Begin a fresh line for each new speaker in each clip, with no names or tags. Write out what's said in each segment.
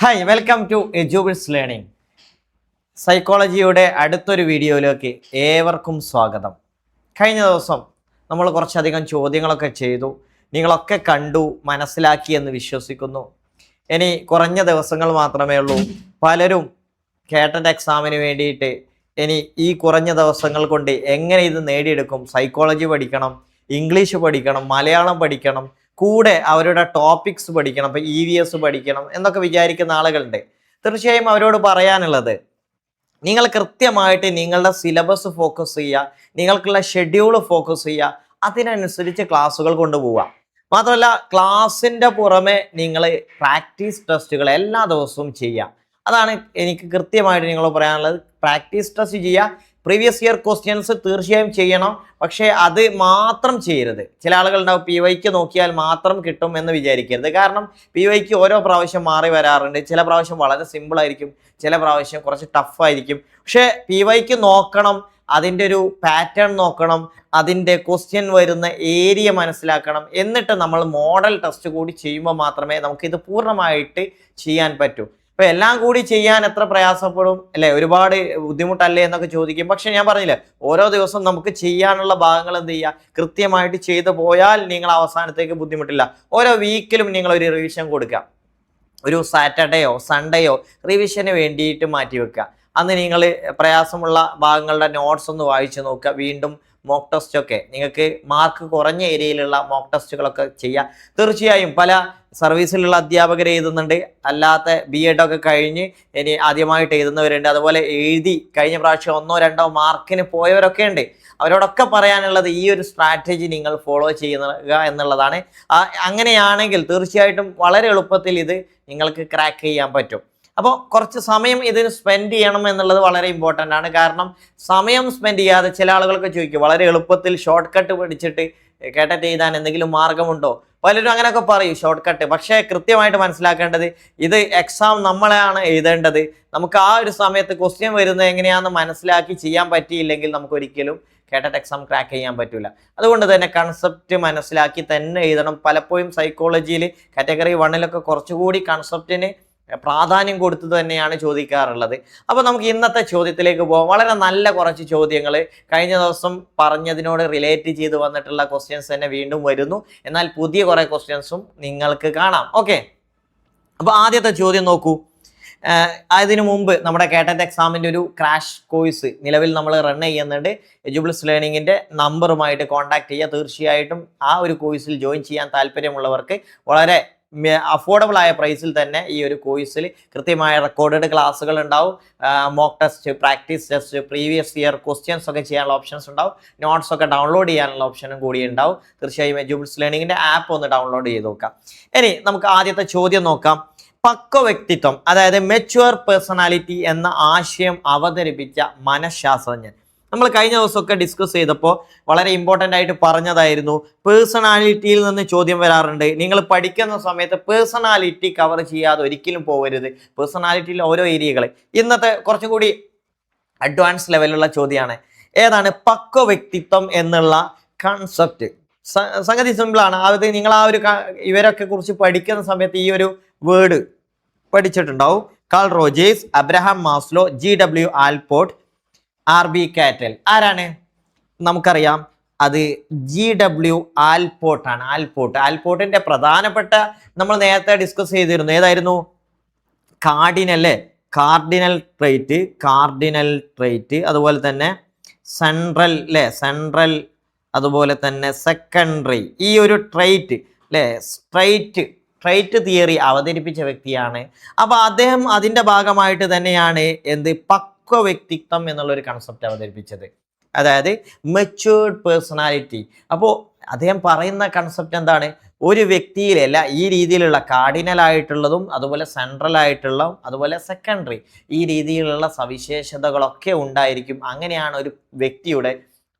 Hi, welcome to എജുബിൾസ് learning. സൈക്കോളജിയുടെ അടുത്തൊരു വീഡിയോയിലേക്ക് ഏവർക്കും സ്വാഗതം. കഴിഞ്ഞ ദിവസം നമ്മൾ കുറച്ചധികം ചോദ്യങ്ങളൊക്കെ ചെയ്തു. നിങ്ങളൊക്കെ കണ്ടു, മനസ്സിലാക്കി എന്ന് വിശ്വസിക്കുന്നു. ഇനി കുറഞ്ഞ ദിവസങ്ങൾ മാത്രമേ ഉള്ളൂ. പലരും കേട്ടറ്റ് എക്സാമിന് വേണ്ടിയിട്ട് ഇനി ഈ കുറഞ്ഞ ദിവസങ്ങൾ കൊണ്ട് എങ്ങനെ ഇത് നേടിയെടുക്കും, സൈക്കോളജി പഠിക്കണം, ഇംഗ്ലീഷ് പഠിക്കണം, മലയാളം പഠിക്കണം, കൂടെ അവരുടെ ടോപ്പിക്സ് പഠിക്കണം, ഇപ്പം EVS പഠിക്കണം എന്നൊക്കെ വിചാരിക്കുന്ന ആളുകളുണ്ട്. തീർച്ചയായും അവരോട് പറയാനുള്ളത്, നിങ്ങൾ കൃത്യമായിട്ട് നിങ്ങളുടെ സിലബസ് ഫോക്കസ് ചെയ്യുക, നിങ്ങൾക്കുള്ള ഷെഡ്യൂൾ ഫോക്കസ് ചെയ്യുക, അതിനനുസരിച്ച് ക്ലാസ്സുകൾ കൊണ്ടുപോവുക. മാത്രമല്ല, ക്ലാസ്സിൻ്റെ പുറമെ നിങ്ങൾ പ്രാക്ടീസ് ടെസ്റ്റുകൾ എല്ലാ ദിവസവും ചെയ്യുക. അതാണ് എനിക്ക് കൃത്യമായിട്ട് നിങ്ങൾ പറയാനുള്ളത്. പ്രാക്ടീസ് ടെസ്റ്റ് ചെയ്യുക. പ്രീവിയസ് ഇയർ ക്വസ്റ്റ്യൻസ് തീർച്ചയായും ചെയ്യണം, പക്ഷേ അത് മാത്രം ചെയ്യരുത്. ചില ആളുകളുണ്ടാവും PYQ നോക്കിയാൽ മാത്രം കിട്ടും എന്ന് വിചാരിക്കരുത്. കാരണം PYQ ഓരോ പ്രാവശ്യം മാറി വരാറുണ്ട്. ചില പ്രാവശ്യം വളരെ സിമ്പിൾ ആയിരിക്കും, ചില പ്രാവശ്യം കുറച്ച് ടഫായിരിക്കും. പക്ഷേ PYQ നോക്കണം, അതിൻ്റെ ഒരു പാറ്റേൺ നോക്കണം, അതിൻ്റെ ക്വസ്റ്റ്യൻ വരുന്ന ഏരിയ മനസ്സിലാക്കണം. എന്നിട്ട് നമ്മൾ മോഡൽ ടെസ്റ്റ് കൂടി ചെയ്യുമ്പോൾ മാത്രമേ നമുക്കിത് പൂർണ്ണമായിട്ട് ചെയ്യാൻ പറ്റൂ. അപ്പോൾ എല്ലാം കൂടി ചെയ്യാൻ എത്ര പ്രയാസപ്പെടും അല്ലേ, ഒരുപാട് ബുദ്ധിമുട്ടല്ലേ എന്നൊക്കെ ചോദിക്കും. പക്ഷെ ഞാൻ പറഞ്ഞില്ലേ, ഓരോ ദിവസം നമുക്ക് ചെയ്യാനുള്ള ഭാഗങ്ങൾ എന്ത് ചെയ്യുക, കൃത്യമായിട്ട് ചെയ്തു പോയാൽ നിങ്ങൾ അവസാനത്തേക്ക് ബുദ്ധിമുട്ടില്ല. ഓരോ വീക്കിലും നിങ്ങൾ ഒരു റിവിഷൻ കൊടുക്കുക. ഒരു സാറ്റർഡേയോ സൺഡേയോ റിവിഷന് വേണ്ടിയിട്ട് മാറ്റി വെക്കുക. അന്ന് നിങ്ങൾ പ്രയാസമുള്ള ഭാഗങ്ങളുടെ നോട്ട്സ് ഒന്ന് വായിച്ചു നോക്കുക. വീണ്ടും മോക്ക് ടെസ്റ്റൊക്കെ, നിങ്ങൾക്ക് മാർക്ക് കുറഞ്ഞ ഏരിയയിലുള്ള മോക്ക് ടെസ്റ്റുകളൊക്കെ ചെയ്യുക. തീർച്ചയായും പല സർവീസിലുള്ള അധ്യാപകർ എഴുതുന്നുണ്ട്, അല്ലാത്ത BEd ഒക്കെ കഴിഞ്ഞ് ഇനി ആദ്യമായിട്ട് എഴുതുന്നവരുണ്ട്, അതുപോലെ എഴുതി കഴിഞ്ഞ പ്രാവശ്യം 1-2 മാർക്കിന് പോയവരൊക്കെ ഉണ്ട്. അവരോടൊക്കെ പറയാനുള്ളത്, ഈ ഒരു സ്ട്രാറ്റജി നിങ്ങൾ ഫോളോ ചെയ്യുക എന്നുള്ളതാണ്. അങ്ങനെയാണെങ്കിൽ തീർച്ചയായിട്ടും വളരെ എളുപ്പത്തിൽ ഇത് നിങ്ങൾക്ക് ക്രാക്ക് ചെയ്യാൻ പറ്റും. അപ്പോൾ കുറച്ച് സമയം ഇതിന് സ്പെൻഡ് ചെയ്യണം എന്നുള്ളത് വളരെ ഇമ്പോർട്ടൻ്റ് ആണ്. കാരണം സമയം സ്പെൻഡ് ചെയ്യാതെ ചില ആളുകൾക്ക് ചോദിക്കും, വളരെ എളുപ്പത്തിൽ ഷോർട്ട് കട്ട് പഠിച്ചിട്ട് കേട്ടറ്റ് എഴുതാൻ എന്തെങ്കിലും മാർഗമുണ്ടോ? പലരും അങ്ങനെയൊക്കെ പറയും, ഷോർട്ട് കട്ട്. പക്ഷേ കൃത്യമായിട്ട് മനസ്സിലാക്കേണ്ടത്, ഇത് എക്സാം നമ്മളാണ് എഴുതേണ്ടത്. നമുക്ക് ആ ഒരു സമയത്ത് ക്വസ്റ്റ്യൻ വരുന്നത് എങ്ങനെയാണെന്ന് മനസ്സിലാക്കി ചെയ്യാൻ പറ്റിയില്ലെങ്കിൽ നമുക്കൊരിക്കലും കേട്ടറ്റ് എക്സാം ക്രാക്ക് ചെയ്യാൻ പറ്റില്ല. അതുകൊണ്ട് തന്നെ കൺസെപ്റ്റ് മനസ്സിലാക്കി തന്നെ എഴുതണം. പലപ്പോഴും സൈക്കോളജിയിൽ കാറ്റഗറി 1 കുറച്ചുകൂടി കൺസെപ്റ്റിന് പ്രാധാന്യം കൊടുത്തു തന്നെയാണ് ചോദിക്കാറുള്ളത്. അപ്പോൾ നമുക്ക് ഇന്നത്തെ ചോദ്യത്തിലേക്ക് പോകാം. വളരെ നല്ല കുറച്ച് ചോദ്യങ്ങൾ കഴിഞ്ഞ ദിവസം പറഞ്ഞതിനോട് റിലേറ്റ് ചെയ്ത് വന്നിട്ടുള്ള ക്വസ്റ്റ്യൻസ് തന്നെ വീണ്ടും വരുന്നു. എന്നാൽ പുതിയ കുറേ ക്വസ്റ്റ്യൻസും നിങ്ങൾക്ക് കാണാം. ഓക്കെ, അപ്പോൾ ആദ്യത്തെ ചോദ്യം നോക്കൂ. അതിനു മുമ്പ് നമ്മുടെ കേട്ടറ്റ് എക്സാമിൻ്റെ ഒരു ക്രാഷ് കോഴ്സ് നിലവിൽ നമ്മൾ റൺ ചെയ്യുന്നുണ്ട്. എജുബിൾസ് ലേണിങ്ങിൻ്റെ നമ്പറുമായിട്ട് കോൺടാക്ട് ചെയ്യുക. തീർച്ചയായിട്ടും ആ ഒരു കോഴ്സിൽ ജോയിൻ ചെയ്യാൻ താല്പര്യമുള്ളവർക്ക് വളരെ അഫോർഡബിൾ ആയ പ്രൈസിൽ തന്നെ ഈ ഒരു കോഴ്സിൽ കൃത്യമായ റെക്കോർഡഡ് ക്ലാസ്സുകൾ ഉണ്ടാവും. Mock test, practice test, previous year questions ഒക്കെ ചെയ്യാനുള്ള ഓപ്ഷൻസ് ഉണ്ടാവും. നോട്ട്സ് ഒക്കെ ഡൗൺലോഡ് ചെയ്യാനുള്ള ഓപ്ഷനും കൂടി ഉണ്ടാവും. തീർച്ചയായും എജുബിൾസ് ലേണിങ്ങിൻ്റെ ആപ്പ് ഒന്ന് ഡൗൺലോഡ് ചെയ്ത് നോക്കാം. ഇനി നമുക്ക് ആദ്യത്തെ ചോദ്യം നോക്കാം. പക്വ വ്യക്തിത്വം, അതായത് മെച്യൂർ പേഴ്സണാലിറ്റി എന്ന ആശയം അവതരിപ്പിച്ച മനഃശാസ്ത്രജ്ഞൻ. നമ്മൾ കഴിഞ്ഞ ദിവസമൊക്കെ ഡിസ്കസ് ചെയ്തപ്പോൾ വളരെ ഇമ്പോർട്ടൻ്റ് ആയിട്ട് പറഞ്ഞതായിരുന്നു, പേഴ്സണാലിറ്റിയിൽ നിന്ന് ചോദ്യം വരാറുണ്ട്. നിങ്ങൾ പഠിക്കുന്ന സമയത്ത് പേഴ്സണാലിറ്റി കവർ ചെയ്യാതെ ഒരിക്കലും പോകരുത്. പേഴ്സണാലിറ്റിയിൽ ഓരോ ഏരിയകൾ. ഇന്നത്തെ കുറച്ചും കൂടി അഡ്വാൻസ് ലെവലുള്ള ചോദ്യമാണ്. ഏതാണ് പക്വ വ്യക്തിത്വം എന്നുള്ള കൺസെപ്റ്റ്? സംഗതി സിമ്പിളാണ്. അത് നിങ്ങൾ ആ ഒരു ഇവരൊക്കെ കുറിച്ച് പഠിക്കുന്ന സമയത്ത് ഈ ഒരു വേർഡ് പഠിച്ചിട്ടുണ്ടാവും. Carl Rogers, Abraham Maslow, GW Allport, RB Cattell. ആരാണ്? നമുക്കറിയാം, അത് GW ആൽപോർട്ടാണ്. ആൽപോർട്ടിന്റെ പ്രധാനപ്പെട്ട, നമ്മൾ നേരത്തെ ഡിസ്കസ് ചെയ്തിരുന്നു, ഏതായിരുന്നു? കാർഡിനൽ ട്രേറ്റ്, അതുപോലെ തന്നെ സെൻട്രൽ, അതുപോലെ തന്നെ സെക്കൻഡറി. ഈ ഒരു ട്രേറ്റ് ട്രേറ്റ് തിയറി അവതരിപ്പിച്ച വ്യക്തിയാണ്. അപ്പോൾ അദ്ദേഹം അതിൻ്റെ ഭാഗമായിട്ട് തന്നെയാണ് പക്വ വ്യക്തിത്വം എന്നുള്ളൊരു കൺസെപ്റ്റ് അവതരിപ്പിച്ചത്, അതായത് മെച്യൂർഡ് പേഴ്സണാലിറ്റി. അപ്പോൾ അദ്ദേഹം പറയുന്ന കൺസെപ്റ്റ് എന്താണ്? ഒരു വ്യക്തിയിലല്ല, ഈ രീതിയിലുള്ള കാർഡിനൽ ആയിട്ടുള്ളതും അതുപോലെ സെൻട്രൽ ആയിട്ടുള്ളതും അതുപോലെ സെക്കൻഡറി, ഈ രീതിയിലുള്ള സവിശേഷതകളൊക്കെ ഉണ്ടായിരിക്കും. അങ്ങനെയാണ് ഒരു വ്യക്തിയുടെ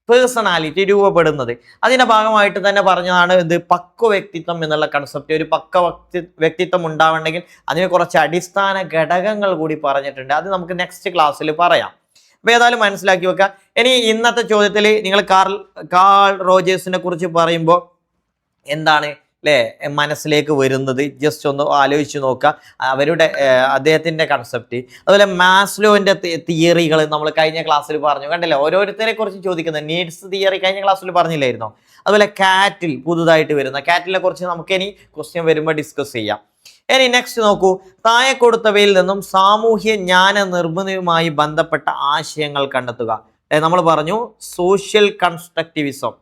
പേഴ്സണാലിറ്റി രൂപപ്പെടുന്നത്. അതിൻ്റെ ഭാഗമായിട്ട് തന്നെ പറഞ്ഞതാണ് പക്വ വ്യക്തിത്വം എന്നുള്ള കൺസെപ്റ്റ്. ഒരു പക്വ വ്യക്തിത്വം ഉണ്ടാവണമെങ്കിൽ അതിന് കുറച്ച് അടിസ്ഥാന ഘടകങ്ങൾ കൂടി പറഞ്ഞിട്ടുണ്ട്. അത് നമുക്ക് നെക്സ്റ്റ് ക്ലാസ്സിൽ പറയാം. അപ്പോൾ ഏതായാലും മനസ്സിലാക്കി വെക്കുക. ഇനി ഇന്നത്തെ ചോദ്യത്തിൽ നിങ്ങൾ കാൾ റോജേഴ്സിനെ കുറിച്ച് പറയുമ്പോൾ എന്താണ് അല്ലേ മനസ്സിലേക്ക് വരുന്നത്? ജസ്റ്റ് ഒന്ന് ആലോചിച്ച് നോക്കുക അദ്ദേഹത്തിൻ്റെ കൺസെപ്റ്റ്. അതുപോലെ മാസ്ലോവിൻ്റെ തിയറികൾ നമ്മൾ കഴിഞ്ഞ ക്ലാസ്സിൽ പറഞ്ഞു, കണ്ടില്ലേ? ഓരോരുത്തരെ കുറിച്ച് ചോദിക്കുന്നത്. നീഡ്സ് തിയറി കഴിഞ്ഞ ക്ലാസ്സിൽ പറഞ്ഞില്ലായിരുന്നോ? അതുപോലെ കാറ്റിൽ പുതുതായിട്ട് വരുന്ന കാറ്റിനെ കുറിച്ച് നമുക്ക് ഇനി ക്വസ്റ്റ്യൻ വരുമ്പോൾ ഡിസ്കസ് ചെയ്യാം. ഇനി നെക്സ്റ്റ് നോക്കൂ, താഴെ കൊടുത്തവയിൽ നിന്നും സാമൂഹ്യ ജ്ഞാന നിർമ്മിതിയുമായി ബന്ധപ്പെട്ട ആശയങ്ങൾ കണ്ടെത്തുക. നമ്മൾ പറഞ്ഞു സോഷ്യൽ കൺസ്ട്രക്റ്റിവിസം,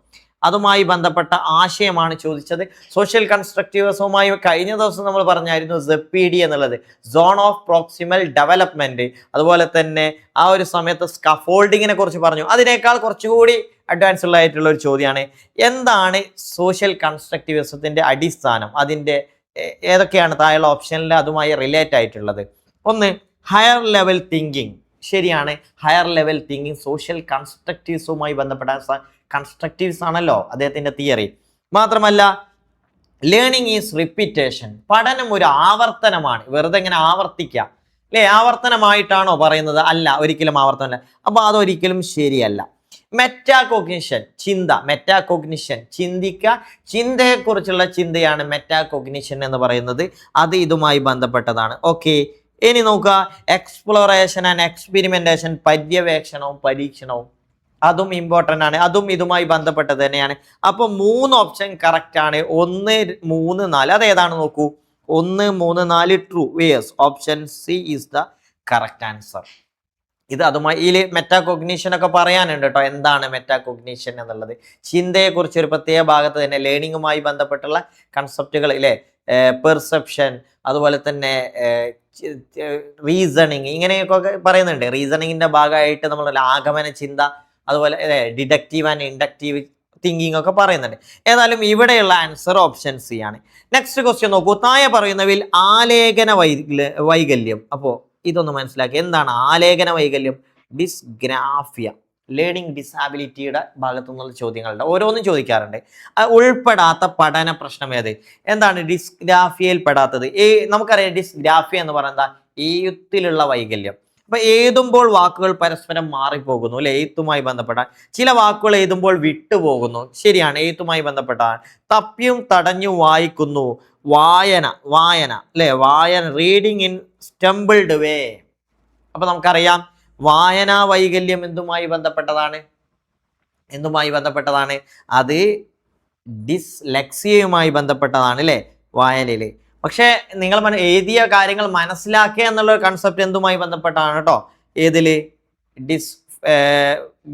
അതുമായി ബന്ധപ്പെട്ട ആശയമാണ് ചോദിച്ചത്. സോഷ്യൽ കൺസ്ട്രക്റ്റിവിസവുമായി കഴിഞ്ഞ ദിവസം നമ്മൾ പറഞ്ഞായിരുന്നു ZPD എന്നുള്ളത്, സോൺ ഓഫ് പ്രോക്സിമൽ ഡെവലപ്മെന്റ്. അതുപോലെ തന്നെ ആ ഒരു സമയത്ത് സ്കഫോൾഡിങ്ങിനെ കുറിച്ച് പറഞ്ഞു. അതിനേക്കാൾ കുറച്ചുകൂടി അഡ്വാൻസ് ആയിട്ടുള്ള ഒരു ചോദ്യമാണ്, എന്താണ് സോഷ്യൽ കൺസ്ട്രക്റ്റിവിസത്തിന്റെ അടിസ്ഥാനം? അതിൻ്റെ ഏതൊക്കെയാണ് താഴെയുള്ള ഓപ്ഷനിൽ അതുമായി റിലേറ്റ് ആയിട്ടുള്ളത്? ഒന്ന്, ഹയർ ലെവൽ തിങ്കിങ്. ശരിയാണ്, ഹയർ ലെവൽ തിങ്കിങ് സോഷ്യൽ കൺസ്ട്രക്റ്റിവിസവുമായി ബന്ധപ്പെട്ട കൺസ്ട്രക്റ്റിവ്സ് ആണല്ലോ അദ്ദേഹത്തിന്റെ തിയറി. മാത്രമല്ല ലേണിംഗ് ഈസ് റിപ്പീറ്റേഷൻ, പഠനം ഒരു ആവർത്തനമാണ്, വെറുതെ ഇങ്ങനെ ആവർത്തിക്കുക അല്ലേ? ആവർത്തനമായിട്ടാണോ പറയുന്നത്? അല്ല, ഒരിക്കലും ആവർത്തനമല്ല. അപ്പൊ അതൊരിക്കലും ശരിയല്ല. മെറ്റാകോഗ്നിഷൻ, ചിന്ത. മെറ്റാകോഗ്നിഷൻ, ചിന്തിക്കുക, ചിന്തയെക്കുറിച്ചുള്ള ചിന്തയാണ് മെറ്റാകോഗ്നിഷൻ എന്ന് പറയുന്നത്. അത് ഇതുമായി ബന്ധപ്പെട്ടതാണ്. ഓക്കെ, ഇനി നോക്കുക, എക്സ്പ്ലോറേഷൻ ആൻഡ് എക്സ്പെരിമെന്റേഷൻ, പര്യവേക്ഷണവും പരീക്ഷണവും, അതും ഇമ്പോർട്ടൻ്റ് ആണ്, അതും ഇതുമായി ബന്ധപ്പെട്ടത് തന്നെയാണ്. അപ്പോൾ 3 ഓപ്ഷൻ കറക്റ്റ് ആണ്. 1, 3, 4 അതേതാണ് നോക്കൂ. 1, 3, 4 true. Yes, option C is the correct answer. ഇത് അതുമായി ഈ മെറ്റാകോഗ്നിഷൻ ഒക്കെ പറയാനുണ്ട് കേട്ടോ. എന്താണ് മെറ്റാകോഗ്നിഷൻ എന്നുള്ളത്? ചിന്തയെക്കുറിച്ച് ഒരു പ്രത്യേക ഭാഗത്ത് തന്നെ ലേണിങ്ങുമായി ബന്ധപ്പെട്ടുള്ള കൺസെപ്റ്റുകൾ ഇല്ലേ, പെർസെപ്ഷൻ, അതുപോലെ തന്നെ റീസണിങ്, ഇങ്ങനെയൊക്കെ പറയുന്നുണ്ട്. റീസണിങ്ങിന്റെ ഭാഗമായിട്ട് നമ്മൾ ആഗമന ചിന്ത, അതുപോലെ ഡിഡക്റ്റീവ് ആൻഡ് ഇൻഡക്റ്റീവ് തിങ്കിങ് ഒക്കെ പറയുന്നുണ്ട്. ഏതായാലും ഇവിടെയുള്ള ആൻസർ ഓപ്ഷൻ സി ആണ്. നെക്സ്റ്റ് ക്വസ്റ്റ്യൻ നോക്കൂ, താഴെ പറയുന്നവയിൽ ആലേഖന വൈകല്യം. അപ്പോൾ ഇതൊന്ന് മനസ്സിലാക്കി, എന്താണ് ആലേഖന വൈകല്യം? ഡിസ്ഗ്രാഫിയ, ലേണിംഗ് ഡിസാബിലിറ്റിയുടെ ഭാഗത്തു നിന്നുള്ള ചോദ്യങ്ങളുടെ ഓരോന്നും ചോദിക്കാറുണ്ട്. ഉൾപ്പെടാത്ത പഠന പ്രശ്നം ഏത്? എന്താണ് ഡിസ്ഗ്രാഫിയയിൽ പെടാത്തത്? നമുക്കറിയാം ഡിസ്ഗ്രാഫിയ എന്ന് പറയുന്നത് എഴുത്തിലുള്ള വൈകല്യം. അപ്പൊ എഴുതുമ്പോൾ വാക്കുകൾ പരസ്പരം മാറിപ്പോകുന്നു അല്ലെ, എഴുത്തുമായി ബന്ധപ്പെട്ട ചില വാക്കുകൾ എഴുതുമ്പോൾ വിട്ടുപോകുന്നു. ശരിയാണ്, എഴുത്തുമായി ബന്ധപ്പെട്ടാണ്. തപ്പിയും തടഞ്ഞു വായിക്കുന്നു, വായന അല്ലെ, വായന, റീഡിങ് ഇൻ സ്റ്റംബിൾഡ് വേ. അപ്പൊ നമുക്കറിയാം വായനാ വൈകല്യം എന്തുമായി ബന്ധപ്പെട്ടതാണ്? അത് ഡിസ്ലെക്സിയയുമായി ബന്ധപ്പെട്ടതാണ് അല്ലേ, വായനയില്. പക്ഷെ നിങ്ങൾ എഴുതിയ കാര്യങ്ങൾ മനസ്സിലാക്കുക എന്നുള്ള കൺസെപ്റ്റ് എന്തുമായി ബന്ധപ്പെട്ടാണ് കേട്ടോ? ഏതില്?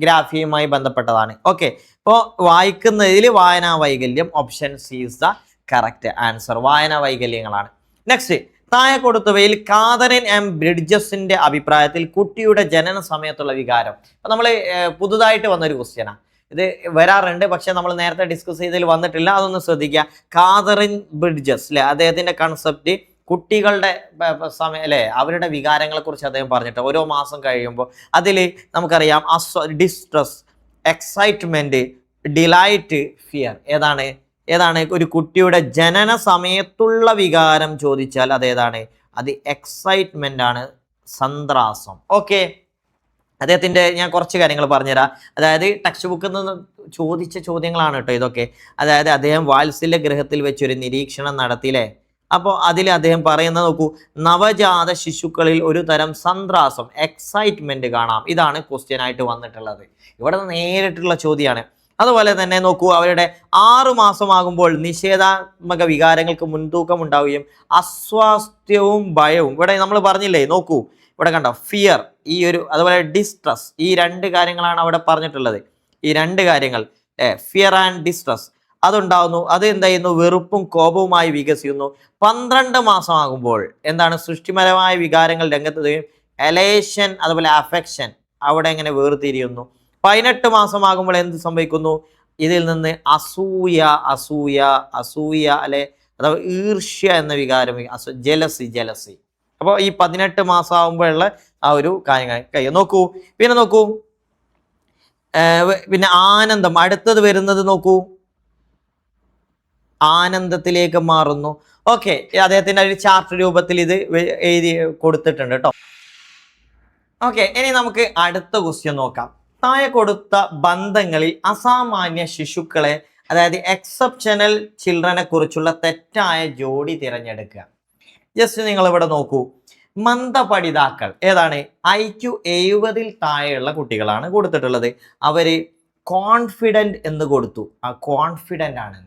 ഗ്രാഫിയുമായി ബന്ധപ്പെട്ടതാണ്. ഓക്കെ, അപ്പോൾ വായിക്കുന്നതിൽ വായനാ വൈകല്യം, option C is the correct answer. വായനാ വൈകല്യങ്ങളാണ്. നെക്സ്റ്റ്, താഴെ കൊടുത്തവയിൽ കാതറിൻ എം ബ്രിഡ്ജസിന്റെ അഭിപ്രായത്തിൽ കുട്ടിയുടെ ജനന സമയത്തുള്ള വികാരം. അപ്പൊ നമ്മൾ പുതുതായിട്ട് വന്നൊരു ക്വസ്റ്റ്യനാണ്, ഇത് വരാറുണ്ട്, പക്ഷെ നമ്മൾ നേരത്തെ ഡിസ്കസ് ചെയ്തതിൽ വന്നിട്ടില്ല. അതൊന്ന് ശ്രദ്ധിക്കുക. കാതറിൻ ബ്രിഡ്ജസ് അല്ലെ, അദ്ദേഹത്തിന്റെ കൺസെപ്റ്റ് കുട്ടികളുടെ സമയം അല്ലെ, അവരുടെ വികാരങ്ങളെ കുറിച്ച് അദ്ദേഹം പറഞ്ഞിട്ട് ഓരോ മാസം കഴിയുമ്പോൾ അതിൽ നമുക്കറിയാം ഡിസ്ട്രസ്, എക്സൈറ്റ്മെന്റ്, ഡിലൈറ്റ്, ഫിയർ. ഏതാണ് ഒരു കുട്ടിയുടെ ജനന സമയത്തുള്ള വികാരം ചോദിച്ചാൽ അതേതാണ്? അത് എക്സൈറ്റ്മെന്റ് ആണ്, സന്ത്രാസം. ഓക്കെ, അദ്ദേഹത്തിന്റെ ഞാൻ കുറച്ച് കാര്യങ്ങൾ പറഞ്ഞുതരാം. അതായത് ടെക്സ്റ്റ് ബുക്കിൽ നിന്ന് ചോദിച്ച ചോദ്യങ്ങളാണ് കേട്ടോ ഇതൊക്കെ. അതായത് അദ്ദേഹം വാത്സല്യ ഗൃഹത്തിൽ വെച്ചൊരു നിരീക്ഷണം നടത്തിയില്ലേ. അപ്പോൾ അതിൽ അദ്ദേഹം പറയുന്നത് നോക്കൂ, നവജാത ശിശുക്കളിൽ ഒരു തരം സന്ത്രാസം, എക്സൈറ്റ്മെന്റ് കാണാം. ഇതാണ് ക്വസ്റ്റ്യൻ ആയിട്ട് വന്നിട്ടുള്ളത്. ഇവിടെ നേരിട്ടുള്ള ചോദ്യമാണ്. അതുപോലെ തന്നെ നോക്കൂ, അവരുടെ 6 മാസമാകുമ്പോൾ നിഷേധാത്മക വികാരങ്ങൾക്ക് മുൻതൂക്കം ഉണ്ടാവുകയും അസ്വാസ്ഥ്യവും ഭയവും, ഇവിടെ നമ്മൾ പറഞ്ഞില്ലേ, നോക്കൂ ഇവിടെ കണ്ടോ, ഫിയർ, അതുപോലെ ഡിസ്ട്രസ്, ഈ 2 കാര്യങ്ങളാണ് അവിടെ പറഞ്ഞിട്ടുള്ളത്. ഈ 2 കാര്യങ്ങൾ, ഫിയർ ആൻഡ് ഡിസ്ട്രസ്, അതുണ്ടാവുന്നു. അത് എന്തായിരുന്നു? വെറുപ്പും കോപവുമായി വികസിക്കുന്നു. 12 മാസമാകുമ്പോൾ എന്താണ്? സൃഷ്ടിപരമായ വികാരങ്ങൾ രംഗത്ത്, എലേഷൻ, അതുപോലെ അഫെക്ഷൻ അവിടെ എങ്ങനെ വേർതിരിയുന്നു. 18 മാസമാകുമ്പോൾ എന്ത് സംഭവിക്കുന്നു? ഇതിൽ നിന്ന് അസൂയ അല്ലെ, അഥവാ ഈർഷ്യ എന്ന വികാരം, ജലസി. അപ്പോൾ ഈ 18 മാസമാകുമ്പോഴുള്ള ആ ഒരു കാര്യങ്ങൾ നോക്കൂ. പിന്നെ ആനന്ദം, അടുത്തത് വരുന്നത് നോക്കൂ, ആനന്ദത്തിലേക്ക് മാറുന്നു. ഓക്കെ, അദ്ദേഹത്തിന്റെ ഒരു ചാർട്ട് രൂപത്തിൽ ഇത് എഴുതി കൊടുത്തിട്ടുണ്ട് കേട്ടോ. ഓക്കെ, ഇനി നമുക്ക് അടുത്ത ക്വസ്റ്റ്യൻ നോക്കാം. താഴെ കൊടുത്ത ബന്ധങ്ങളിൽ അസാമാന്യ ശിശുക്കളെ അതായത് എക്സെപ്ഷണൽ ചിൽഡ്രനെ കുറിച്ചുള്ള തെറ്റായ ജോഡി തിരഞ്ഞെടുക്കുക. ജസ്റ്റ് നിങ്ങൾ ഇവിടെ നോക്കൂ, മന്ദപഠിതാക്കൾ ഏതാണ്? IQ 70 താഴെയുള്ള കുട്ടികളാണ് കൊടുത്തിട്ടുള്ളത്. അവര് കോൺഫിഡന്റ് എന്ന് കൊടുത്തു, ആ കോൺഫിഡന്റ് ആണ്.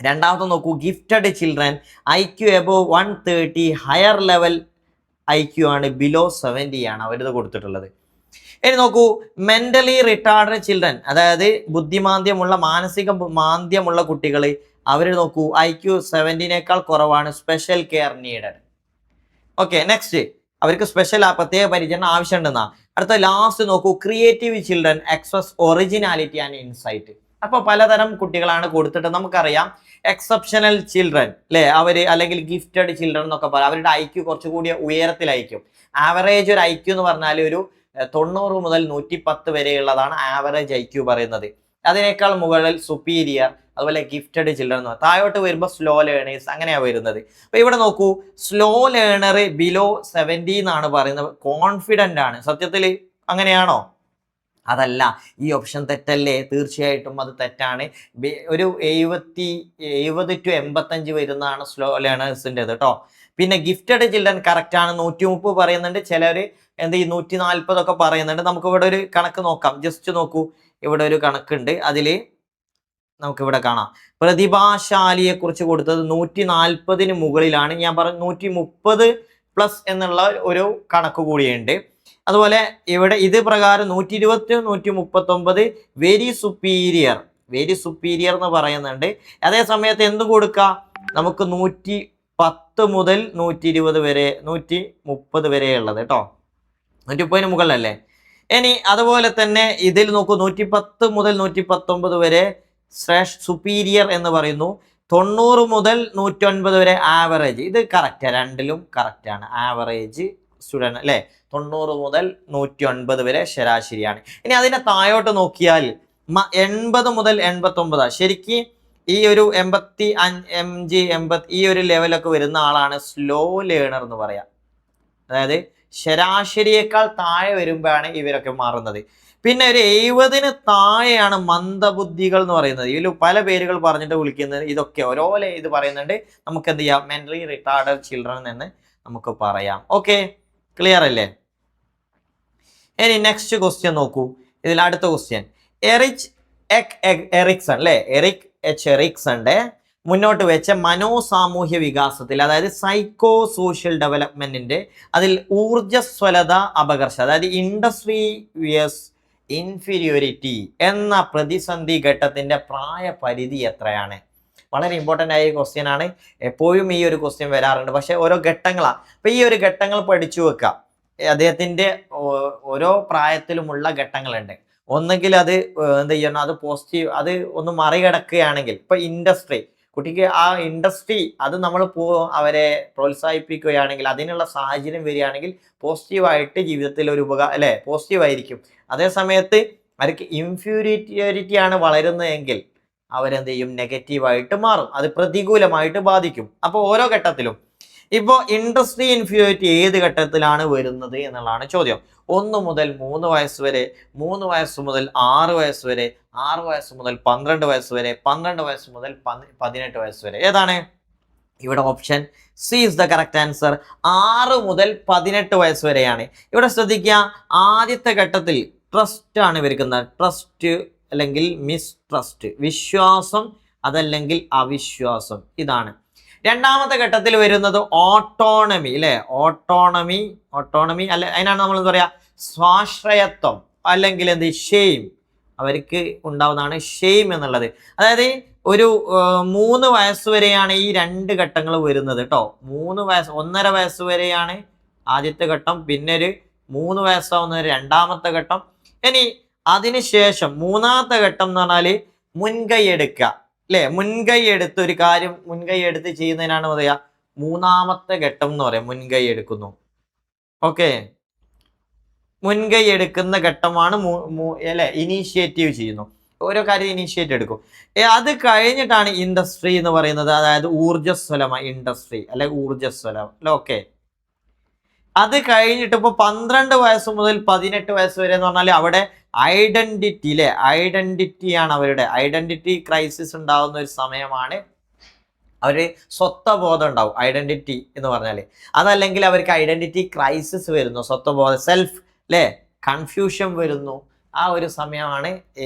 രണ്ടാമത്തെ നോക്കൂ, gifted children IQ above 130, higher level IQ ആണ്, ബിലോ 70 ആണ് അവരിത് കൊടുത്തിട്ടുള്ളത്. ഇനി നോക്കൂ, മെന്റലി റിട്ടാർഡ് ചിൽഡ്രൻ, അതായത് ബുദ്ധിമാന്ദ്യമുള്ള മാനസിക മാന്ദ്യമുള്ള കുട്ടികൾ, അവർ നോക്കൂ IQ 70 കുറവാണ്, special care needed. Okay, next അവർക്ക് സ്പെഷ്യൽ പ്രത്യേക പരിചരണം ആവശ്യമുണ്ടെന്നാ. അടുത്ത ലാസ്റ്റ് നോക്കൂ, creative children express originality and insight. അപ്പൊ പലതരം കുട്ടികളാണ് കൊടുത്തിട്ട് നമുക്കറിയാം. എക്സെപ്ഷണൽ ചിൽഡ്രൻ അല്ലെ, അവര് അല്ലെങ്കിൽ ഗിഫ്റ്റഡ് ചിൽഡ്രൻ എന്നൊക്കെ പറയാം, അവരുടെ IQ കുറച്ചുകൂടി ഉയരത്തിലായിരിക്കും. ആവറേജ് ഒരു IQ എന്ന് പറഞ്ഞാൽ ഒരു 90 മുതൽ 110 വരെയുള്ളതാണ് ആവറേജ് IQ പറയുന്നത്. അതിനേക്കാൾ മുകളിൽ സുപ്പീരിയർ, അതുപോലെ ഗിഫ്റ്റഡ് ചിൽഡ്രൻ. താഴോട്ട് വരുമ്പോൾ സ്ലോ ലേണേഴ്സ്, അങ്ങനെയാണ് വരുന്നത്. അപ്പൊ ഇവിടെ നോക്കൂ, സ്ലോ ലേണർ ബിലോ 70 എന്നാണ് പറയുന്നത്, കോൺഫിഡന്റ് ആണ്. സത്യത്തിൽ അങ്ങനെയാണോ? അതല്ല, ഈ ഓപ്ഷൻ തെറ്റല്ലേ? തീർച്ചയായിട്ടും അത് തെറ്റാണ്. ഒരു 70 to 85 വരുന്നതാണ് സ്ലോ ലേണേഴ്സിൻ്റെത് കേട്ടോ. പിന്നെ ഗിഫ്റ്റഡ് ചിൽഡ്രൻ കറക്റ്റ് ആണ്, 130 പറയുന്നുണ്ട്. ചിലർ എന്ത് 140 ഒക്കെ പറയുന്നുണ്ട്. നമുക്ക് ഇവിടെ ഒരു കണക്ക് നോക്കാം. ജസ്റ്റ് നോക്കൂ, ഇവിടെ ഒരു കണക്കുണ്ട്. അതിൽ നമുക്കിവിടെ കാണാം, പ്രതിഭാശാലിയെ കുറിച്ച് കൊടുത്തത് 140 മുകളിലാണ്. ഞാൻ പറഞ്ഞു 130+ എന്നുള്ള ഒരു കണക്ക് കൂടിയുണ്ട്. അതുപോലെ ഇവിടെ ഇത് പ്രകാരം 120, 139 വെരി സുപ്പീരിയർ എന്ന് പറയുന്നുണ്ട്. അതേ സമയത്ത് എന്ത് കൊടുക്കുക, നമുക്ക് 110 മുതൽ 120 വരെ, 130 വരെയുള്ളത് കേട്ടോ. 130 മുകളിലല്ലേ. ഇനി അതുപോലെ തന്നെ ഇതിൽ നോക്കൂ, 110 മുതൽ 119 വരെ സുപ്പീരിയർ എന്ന് പറയുന്നു. 90 മുതൽ 109 വരെ ആവറേജ്. ഇത് കറക്റ്റ്, രണ്ടിലും കറക്റ്റ് ആണ്. ആവറേജ് സ്റ്റുഡൻറ് അല്ലേ, 90 മുതൽ 109 വരെ ശരാശരിയാണ്. ഇനി അതിനെ താഴോട്ട് നോക്കിയാൽ 80 മുതൽ 89, ശരിക്കും ഈ ഒരു 85, 80 ഈ ഒരു ലെവലൊക്കെ വരുന്ന ആളാണ് സ്ലോ ലേണർ എന്ന് പറയാം. അതായത് ശരാശരിയേക്കാൾ താഴെ വരുമ്പോഴാണ് ഇവരൊക്കെ മാറുന്നത്. പിന്നെ ഒരു 70 താഴെയാണ് മന്ദബുദ്ധികൾ എന്ന് പറയുന്നത്. ഇതിൽ പല പേരുകൾ പറഞ്ഞിട്ട് വിളിക്കുന്നത്. ഇതൊക്കെ ഓരോ ഇത് പറയുന്നുണ്ട്. നമുക്ക് എന്ത് ചെയ്യാം, മെന്റലി റിട്ടാർഡഡ് ചിൽഡ്രൻ എന്ന് നമുക്ക് പറയാം. ഓക്കെ, ക്ലിയർ അല്ലേ? ഇനി നെക്സ്റ്റ് ക്വസ്റ്റ്യൻ നോക്കൂ. ഇതിൽ അടുത്ത ക്വസ്റ്റ്യൻ, എറിക്സൺ അല്ലേ, എറിക്സന്റെ മുന്നോട്ട് വെച്ച മനോസാമൂഹ്യ വികാസത്തിൽ, അതായത് സൈക്കോ സോഷ്യൽ ഡെവലപ്മെന്റിന്റെ അതിൽ ഊർജ്ജസ്വലത അപകർഷ, അതായത് ഇൻഡസ്ട്രിയസ് ഇൻഫീരിയോറിറ്റി എന്ന പ്രതിസന്ധി ഘട്ടത്തിന്റെ പ്രായപരിധി എത്രയാണ്? വളരെ ഇമ്പോർട്ടൻ്റ് ആയ ക്വസ്റ്റ്യൻ ആണ്. എപ്പോഴും ഈ ഒരു ക്വസ്റ്റ്യൻ വരാറുണ്ട്, പക്ഷെ ഓരോ ഘട്ടങ്ങളാണ്. അപ്പൊ ഈ ഒരു ഘട്ടങ്ങൾ പഠിച്ചു വെക്കുക. അദ്ദേഹത്തിന്റെ ഓരോ പ്രായത്തിലുമുള്ള ഘട്ടങ്ങളുണ്ട്. ഒന്നെങ്കിൽ അത് എന്ത് ചെയ്യണം, അത് പോസിറ്റീവ്, അത് ഒന്ന് മറികടക്കുകയാണെങ്കിൽ, ഇപ്പൊ ഇൻഡസ്ട്രി, കുട്ടിക്ക് ആ ഇൻഡസ്ട്രി അത് നമ്മൾ അവരെ പ്രോത്സാഹിപ്പിക്കുകയാണെങ്കിൽ, അതിനുള്ള സാഹചര്യം വരികയാണെങ്കിൽ പോസിറ്റീവായിട്ട് ജീവിതത്തിൽ ഒരു അല്ലെ പോസിറ്റീവായിരിക്കും. അതേ സമയത്ത് അവർക്ക് ഇൻഫീരിയോറിറ്റി ആണ് വളരുന്നതെങ്കിൽ അവരെന്ത് ചെയ്യും, നെഗറ്റീവായിട്ട് മാറും, അത് പ്രതികൂലമായിട്ട് ബാധിക്കും. അപ്പോൾ ഓരോ ഘട്ടത്തിലും ഇപ്പോൾ ഇൻഡസ്ട്രി ഇൻഫീരിയോറിറ്റി ഏത് ഘട്ടത്തിലാണ് വരുന്നത് എന്നുള്ളതാണ് ചോദ്യം. 1 മുതൽ 3 വയസ്സ് വരെ, 3 വയസ്സ് മുതൽ 6 വയസ്സ് വരെ, 6 വയസ്സ് മുതൽ 12 വയസ്സ് വരെ, 12 വയസ്സ് മുതൽ 18 വയസ്സ് വരെ. ഏതാണ് ഇവിടെ? Option C is the correct answer. 6 മുതൽ 18 വയസ്സ് വരെയാണ്. ഇവിടെ ശ്രദ്ധിക്കുക, ആദ്യത്തെ ഘട്ടത്തിൽ ട്രസ്റ്റ് ആണ് വരുന്നത്. ട്രസ്റ്റ് അല്ലെങ്കിൽ മിസ്ട്രസ്റ്റ്, വിശ്വാസം അതല്ലെങ്കിൽ അവിശ്വാസം, ഇതാണ്. രണ്ടാമത്തെ ഘട്ടത്തിൽ വരുന്നത് ഓട്ടോണമി അല്ലെ, ഓട്ടോണമി അല്ലെ, അതിനാണ് നമ്മൾ എന്താ പറയാ, സ്വാശ്രയത്വം അല്ലെങ്കിൽ എന്ത്, ഷെയിം. അവർക്ക് ഉണ്ടാവുന്നതാണ് ഷെയിം എന്നുള്ളത്. അതായത് ഒരു 3 വയസ്സ് വരെയാണ് ഈ 2 ഘട്ടങ്ങൾ വരുന്നത് കേട്ടോ. 3 വയസ്സ്, 1.5 വയസ്സ് വരെയാണ് ആദ്യത്തെ ഘട്ടം, പിന്നെ ഒരു 3 വയസ്സാവുന്ന രണ്ടാമത്തെ ഘട്ടം. ഇനി അതിനുശേഷം മൂന്നാമത്തെ ഘട്ടം എന്ന് പറഞ്ഞാൽ മുൻകൈ എടുക്കുക അല്ലെ, മുൻകൈ എടുത്ത് ഒരു കാര്യം മുൻകൈ എടുത്ത് ചെയ്യുന്നതിനാണ് പറയാ മൂന്നാമത്തെ ഘട്ടം എന്ന് പറയാം. മുൻകൈ എടുക്കുന്നു, ഓക്കെ, മുൻകൈ എടുക്കുന്ന ഘട്ടമാണ് അല്ലെ, ഇനീഷ്യേറ്റീവ് ചെയ്യുന്നു, ഓരോ കാര്യം ഇനീഷ്യേറ്റ് എടുക്കും. അത് കഴിഞ്ഞിട്ടാണ് ഇൻഡസ്ട്രി എന്ന് പറയുന്നത്, അതായത് ഊർജ്ജസ്വലമായ ഇൻഡസ്ട്രി അല്ലെ, ഊർജ്ജസ്വലം അല്ലെ, ഓക്കെ. അത് കഴിഞ്ഞിട്ട് ഇപ്പൊ 12 വയസ്സ് മുതൽ 18 വയസ്സ് വരെ എന്ന് പറഞ്ഞാൽ അവിടെ ഐഡന്റിറ്റി അല്ലെ, ഐഡന്റിറ്റിയാണ് അവരുടെ ഐഡന്റിറ്റി ക്രൈസിസ് ഉണ്ടാകുന്ന ഒരു സമയമാണ്. അവർ സ്വത്വബോധം ഉണ്ടാവും, ഐഡന്റിറ്റി എന്ന് പറഞ്ഞാൽ. അതല്ലെങ്കിൽ അവർക്ക് ഐഡന്റിറ്റി ക്രൈസിസ് വരുന്നു, സ്വത്വബോധം സെൽഫ് അല്ലേ കൺഫ്യൂഷൻ വരുന്നു. ആ ഒരു സമയമാണ്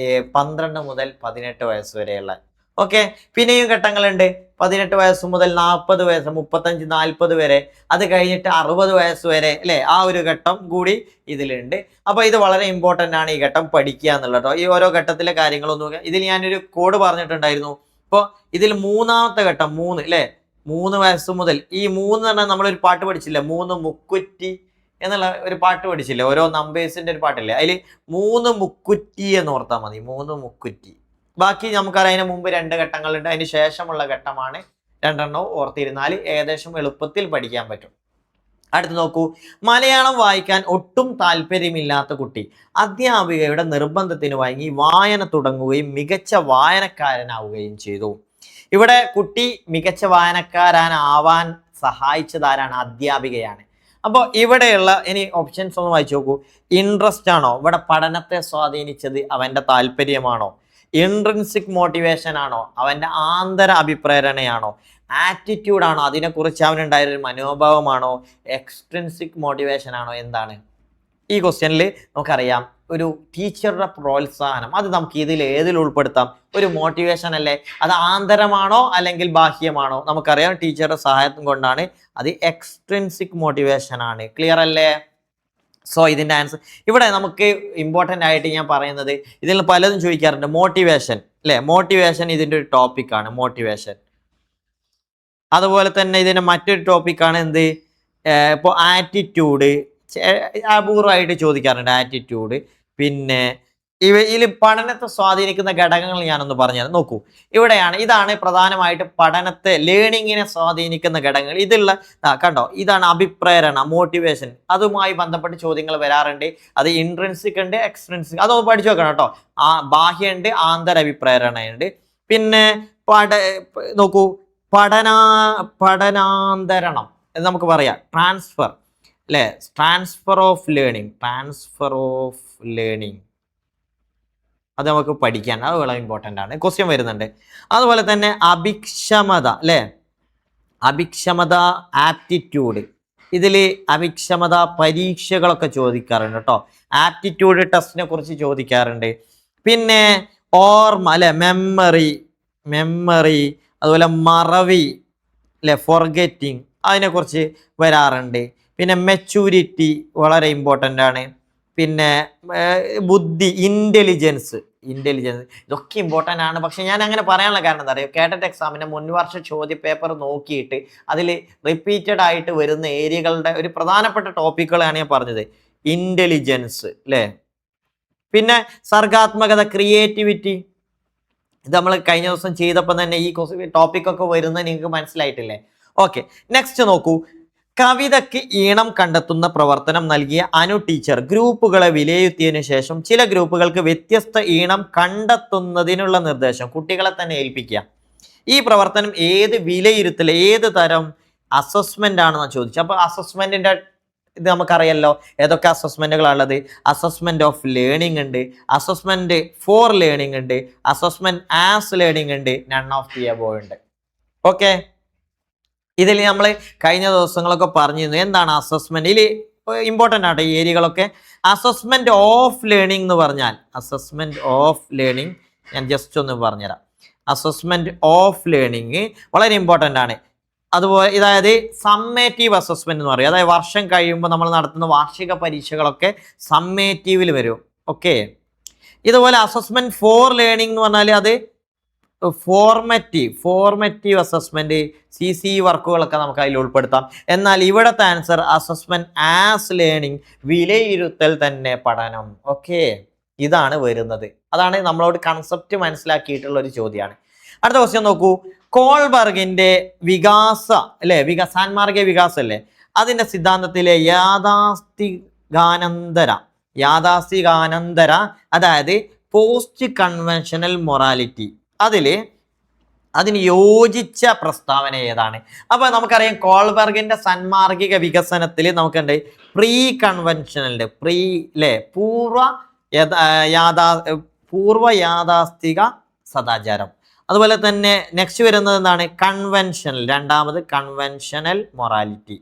12 മുതൽ 18 വയസ്സ് വരെയുള്ള. ഓക്കെ, പിന്നെയും ഘട്ടങ്ങളുണ്ട്. 18 വയസ്സ് മുതൽ 40 വയസ്സ്, 35, 40 വരെ, അത് കഴിഞ്ഞിട്ട് 60 വയസ്സ് വരെ അല്ലേ, ആ ഒരു ഘട്ടം കൂടി ഇതിലുണ്ട്. അപ്പോൾ ഇത് വളരെ ഇമ്പോർട്ടൻ്റ് ആണ്, ഈ ഘട്ടം പഠിക്കുക എന്നുള്ളത് കേട്ടോ. ഈ ഓരോ ഘട്ടത്തിലെ കാര്യങ്ങളൊന്നും ഇതിൽ ഞാനൊരു കോഡ് പറഞ്ഞിട്ടുണ്ടായിരുന്നു. ഇപ്പോൾ ഇതിൽ മൂന്നാമത്തെ ഘട്ടം 3 അല്ലേ, 3 വയസ്സ് മുതൽ, ഈ 3 പറഞ്ഞാൽ നമ്മളൊരു പാട്ട് പഠിച്ചില്ലേ, 3 മുക്കുറ്റി എന്നുള്ള ഒരു പാട്ട് പഠിച്ചില്ലേ, ഓരോ നമ്പേഴ്സിന്റെ ഒരു പാട്ടില്ലേ, അതിൽ 3 മുക്കുറ്റി എന്ന് ഓർത്താൽ മതി, 3 മുക്കുറ്റി. ബാക്കി നമുക്കറിയാം അതിന് മുമ്പ് 2 ഘട്ടങ്ങളുണ്ട്, അതിന് ശേഷമുള്ള ഘട്ടമാണ് 2 ഓർത്തിരുന്നാൽ ഏകദേശം എളുപ്പത്തിൽ പഠിക്കാൻ പറ്റും. അടുത്ത് നോക്കൂ, മലയാളം വായിക്കാൻ ഒട്ടും താല്പര്യമില്ലാത്ത കുട്ടി അധ്യാപികയുടെ നിർബന്ധത്തിന് വഴങ്ങി വായന തുടങ്ങുകയും മികച്ച വായനക്കാരനാവുകയും ചെയ്തു. ഇവിടെ കുട്ടി മികച്ച വായനക്കാരനാവാൻ സഹായിച്ചതാരാണ്? അധ്യാപികയാണ്. അപ്പോൾ ഇവിടെയുള്ള ഇനി ഓപ്ഷൻസ് ഒന്ന് വായിച്ചു നോക്കൂ. ഇൻട്രസ്റ്റ് ആണോ? ഇവിടെ പഠനത്തെ സ്വാധീനിച്ചത് അവൻ്റെ താല്പര്യമാണോ? ഇൻട്രിൻസിക് മോട്ടിവേഷൻ ആണോ? അവൻ്റെ ആന്തര അഭിപ്രേരണയാണോ? ആറ്റിറ്റ്യൂഡ് ആണോ? അതിനെക്കുറിച്ച് അവനുണ്ടായൊരു മനോഭാവമാണോ? എക്സ്ട്രിൻസിക് മോട്ടിവേഷൻ ആണോ? എന്താണ് ഈ ക്വസ്റ്റ്യനിൽ നമുക്കറിയാം. ഒരു ടീച്ചറുടെ പ്രോത്സാഹനം, അത് നമുക്ക് ഇതിൽ ഉൾപ്പെടുത്താം. ഒരു മോട്ടിവേഷൻ അല്ലേ, അത് ആന്തരമാണോ അല്ലെങ്കിൽ ബാഹ്യമാണോ? നമുക്കറിയാം ടീച്ചറുടെ സഹായത്തും കൊണ്ടാണ്. അത് എക്സ്ട്രിൻസിക് മോട്ടിവേഷൻ ആണ്. ക്ലിയർ അല്ലേ? സോ ഇതിൻ്റെ ആൻസർ ഇവിടെ നമുക്ക് ഇമ്പോർട്ടൻ്റ് ആയിട്ട് ഞാൻ പറയുന്നത്, ഇതിൽ പലതും ചോദിക്കാറുണ്ട്. മോട്ടിവേഷൻ അല്ലേ, മോട്ടിവേഷൻ ഇതിൻ്റെ ഒരു ടോപ്പിക്കാണ്, മോട്ടിവേഷൻ. അതുപോലെ തന്നെ ഇതിൻ്റെ മറ്റൊരു ടോപ്പിക്കാണ് എന്ത്, ഇപ്പോൾ ആറ്റിറ്റ്യൂഡ് അപൂർവമായിട്ട് ചോദിക്കാറുണ്ട്, ആറ്റിറ്റ്യൂഡ്. പിന്നെ ഇതിൽ പഠനത്തെ സ്വാധീനിക്കുന്ന ഘടകങ്ങൾ ഞാനൊന്ന് പറഞ്ഞത് നോക്കൂ. ഇതാണ് പ്രധാനമായിട്ട് പഠനത്തെ, ലേണിങ്ങിനെ സ്വാധീനിക്കുന്ന ഘടകങ്ങൾ. ഇതിലുള്ള കണ്ടോ, ഇതാണ് അഭിപ്രേരണ, മോട്ടിവേഷൻ. അതുമായി ബന്ധപ്പെട്ട് ചോദ്യങ്ങൾ വരാറുണ്ട്. അത് ഇൻട്രിൻസിക് ഉണ്ട്, എക്സ്ട്രിൻസിക്, അതൊന്ന് പഠിച്ചു വെക്കണം കേട്ടോ. ബാഹ്യമുണ്ട്, ആന്തര അഭിപ്രേരണയുണ്ട്. പിന്നെ നോക്കൂ, പഠനാന്തരണം എന്ന് നമുക്ക് പറയാം, ട്രാൻസ്ഫർ അല്ലേ, ട്രാൻസ്ഫർ ഓഫ് ലേണിംഗ്, അത് നമുക്ക് പഠിക്കാൻ, അത് വളരെ ഇമ്പോർട്ടൻ്റ് ആണ്, ക്വസ്റ്റ്യൻ വരുന്നുണ്ട്. അതുപോലെ തന്നെ അഭിക്ഷമത അല്ലേ, അഭിക്ഷമത, ആപ്റ്റിറ്റ്യൂഡ്. ഇതിൽ അഭിക്ഷമത പരീക്ഷകളൊക്കെ ചോദിക്കാറുണ്ട് കേട്ടോ. ആപ്റ്റിറ്റ്യൂഡ് ടെസ്റ്റിനെ കുറിച്ച് ചോദിക്കാറുണ്ട്. പിന്നെ ഓർമ്മ അല്ലെ, മെമ്മറി, അതുപോലെ മറവി അല്ലെ, ഫോർഗെറ്റിംഗ്, അതിനെക്കുറിച്ച് വരാറുണ്ട്. പിന്നെ മെച്യൂരിറ്റി വളരെ ഇമ്പോർട്ടൻ്റ് ആണ്. പിന്നെ ബുദ്ധി, ഇൻ്റലിജൻസ്, ഇതൊക്കെ ഇമ്പോർട്ടൻ്റ് ആണ്. പക്ഷെ ഞാൻ അങ്ങനെ പറയാനുള്ള കാരണം എന്താ പറയുക, കേട്ടറ്റ് എക്സാമിൻ്റെ മുൻവർഷ ചോദ്യ പേപ്പർ നോക്കിയിട്ട് അതിൽ റിപ്പീറ്റഡ് ആയിട്ട് വരുന്ന ഏരിയകളുടെ ഒരു പ്രധാനപ്പെട്ട ടോപ്പിക്കുകളാണ് ഞാൻ പറഞ്ഞത്. ഇൻ്റലിജൻസ് അല്ലേ, പിന്നെ സർഗാത്മകത, ക്രിയേറ്റിവിറ്റി. ഇത് നമ്മൾ കഴിഞ്ഞ ദിവസം ചെയ്തപ്പോൾ തന്നെ ഈ ടോപ്പിക്കൊക്കെ വരുന്നത് നിങ്ങൾക്ക് മനസ്സിലായിട്ടില്ലേ? ഓക്കെ, നെക്സ്റ്റ് നോക്കൂ. കവിതയ്ക്ക് ഈണം കണ്ടെത്തുന്ന പ്രവർത്തനം നൽകിയ അനു ടീച്ചർ ഗ്രൂപ്പുകളെ വിലയിരുത്തിയതിനു ശേഷം ചില ഗ്രൂപ്പുകൾക്ക് വ്യത്യസ്ത ഈണം കണ്ടെത്തുന്നതിനുള്ള നിർദ്ദേശം കുട്ടികളെ തന്നെ ഏൽപ്പിക്കുക. ഈ പ്രവർത്തനം ഏത് വിലയിരുത്തൽ, ഏത് തരം അസസ്മെന്റ് ആണെന്ന് ചോദിച്ചു. അപ്പോൾ അസസ്മെന്റിന്റെ ഇത് നമുക്കറിയാലോ, ഏതൊക്കെ അസസ്മെന്റുകളാണുള്ളത്. അസസ്മെന്റ് ഓഫ് ലേണിംഗ് ഉണ്ട്, അസസ്മെന്റ് ഫോർ ലേണിംഗ് ഉണ്ട്, അസസ്മെന്റ് ആസ് ലേണിംഗ് ഉണ്ട്, നൺ ഓഫ് ദി അബോവ് ഉണ്ട്. ഓക്കെ, ഇതിൽ നമ്മൾ കഴിഞ്ഞ ദിവസങ്ങളൊക്കെ പറഞ്ഞിരുന്നു എന്താണ് അസസ്മെന്റ്. ഇതിൽ ഇമ്പോർട്ടൻ്റ് ആട്ടോ ഈ ഏരിയകളൊക്കെ. അസസ്മെന്റ് ഓഫ് ലേണിംഗ് എന്ന് പറഞ്ഞാൽ, അസസ്മെന്റ് ഓഫ് ലേണിംഗ് ഞാൻ ജസ്റ്റ് ഒന്ന് പറഞ്ഞുതരാം. അസസ്മെന്റ് ഓഫ് ലേണിംഗ് വളരെ ഇമ്പോർട്ടൻ്റ് ആണ്. അതുപോലെ അതായത് സമ്മേറ്റീവ് അസസ്മെന്റ് എന്ന് പറയും. അതായത് വർഷം കഴിയുമ്പോൾ നമ്മൾ നടത്തുന്ന വാർഷിക പരീക്ഷകളൊക്കെ സമ്മേറ്റീവിൽ വരും. ഓക്കെ, ഇതുപോലെ അസസ്മെന്റ് ഫോർ ലേണിംഗ് എന്ന് പറഞ്ഞാൽ അത് ഫോർമറ്റീവ് അസസ്മെന്റ്, CC വർക്കുകളൊക്കെ നമുക്ക് അതിൽ ഉൾപ്പെടുത്താം. എന്നാൽ ഇവിടുത്തെ ആൻസർ അസസ്മെന്റ് ആസ് ലേണിംഗ്, വിലയിരുത്തൽ തന്നെ പഠനം. ഓക്കെ, ഇതാണ് വരുന്നത്. അതാണ് നമ്മളോട് കൺസെപ്റ്റ് മനസ്സിലാക്കിയിട്ടുള്ള ഒരു ചോദ്യമാണ്. അടുത്ത ക്വസ്റ്റ്യൻ നോക്കൂ. കോൾബർഗിന്റെ സാൻമാർഗിക വികാസം അല്ലേ, അതിന്റെ സിദ്ധാന്തത്തിലെ യാഥാസ്ഥികാനന്തര അതായത് പോസ്റ്റ് കൺവെൻഷണൽ മൊറാലിറ്റി, അതിന് യോജിച്ച പ്രസ്താവന ഏതാണ്? അപ്പൊ നമുക്കറിയാം കോൾബർഗിന്റെ സന്മാർഗിക വികസനത്തിൽ നമുക്കുണ്ട് പ്രീ കൺവെൻഷണൽ, പൂർവ പൂർവ്വ യാഥാസ്ഥിക സദാചാരം. അതുപോലെ തന്നെ നെക്സ്റ്റ് വരുന്നത് എന്താണ്? കൺവെൻഷണൽ. രണ്ടാമത് കൺവെൻഷണൽ മൊറാലിറ്റി.